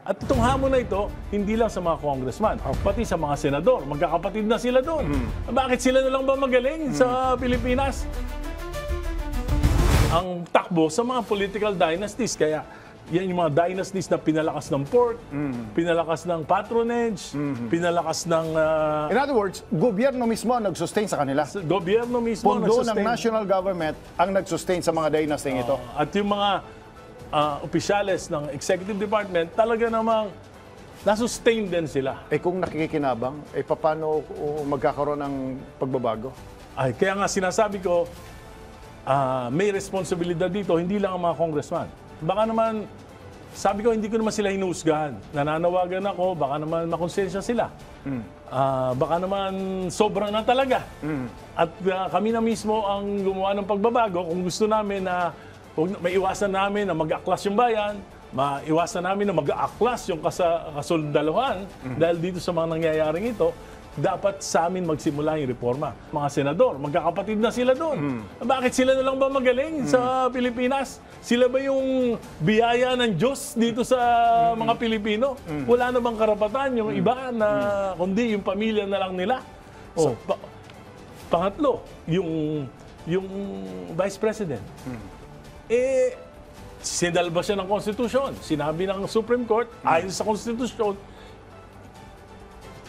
At itong hamon na ito, hindi lang sa mga congressman, pati sa mga senador. Magkakapatid na sila doon. Bakit sila na lang ba magaling sa Pilipinas? Ang takbo sa mga political dynasties. Kaya yan yung mga dynasties na pinalakas ng port, pinalakas ng patronage, pinalakas ng... In other words, gobyerno mismo ang nag-sustain sa kanila. gobyerno mismo Pondo ng nagsustain. national government ang nag-sustain sa mga dynasty ito. At yung mga opisyales ng executive department, talaga namang nasustain din sila. Kung nakikinabang, paano magkakaroon ng pagbabago? Ay, kaya nga sinasabi ko, may responsibilidad dito, hindi lang ang mga congressman. Baka naman, sabi ko, hindi ko naman sila hinuhusgahan. Nananawagan ako, baka naman makonsensya sila. Baka naman sobrang na talaga. At kami na mismo ang gumawa ng pagbabago kung gusto namin na maiwasan namin na mag-aklas yung bayan, maiwasan namin na mag-aklas yung kasundaluhan dahil dito sa mga nangyayaring ito, dapat sa amin magsimula yung reforma. Mga senador, magkakapatid na sila doon. Bakit sila na lang ba magaling sa Pilipinas? Sila ba yung biyaya ng Diyos dito sa mga Pilipino? Wala na bang karapatan yung iba na kundi yung pamilya na lang nila? So, pangatlo, yung Vice President. Sinalba siya ng konstitusyon. Sinabi ng Supreme Court, ayon sa konstitusyon,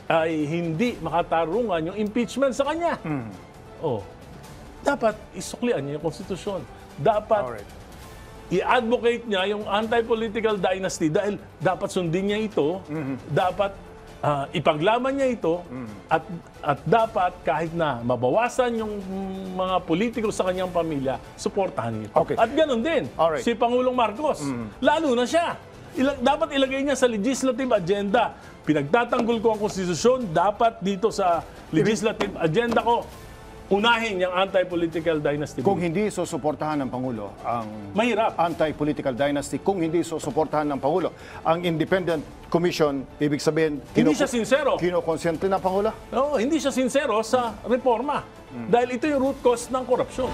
ay hindi makatarungan yung impeachment sa kanya. Dapat isuklian niya yung konstitusyon. Dapat i-advocate niya yung anti-political dynasty dahil dapat sundin niya ito, dapat ipaglaban niya ito, at dapat kahit na mabawasan yung mga politiko sa kanyang pamilya, suportahan niya ito. At ganun din, si Pangulong Marcos, lalo na siya. Dapat ilagay niya sa legislative agenda. Pinagtatanggol ko ang konstitusyon, dapat dito sa legislative agenda ko, unahin yung anti-political dynasty. Kung hindi susuportahan ng Pangulo ang mahirap anti-political dynasty, kung hindi susuportahan ng Pangulo ang Independent Commission, ibig sabihin, hindi siya sincero. Kinokonsente ng Pangulo? No, hindi siya sincero sa reforma. Dahil ito yung root cause ng korupsyon.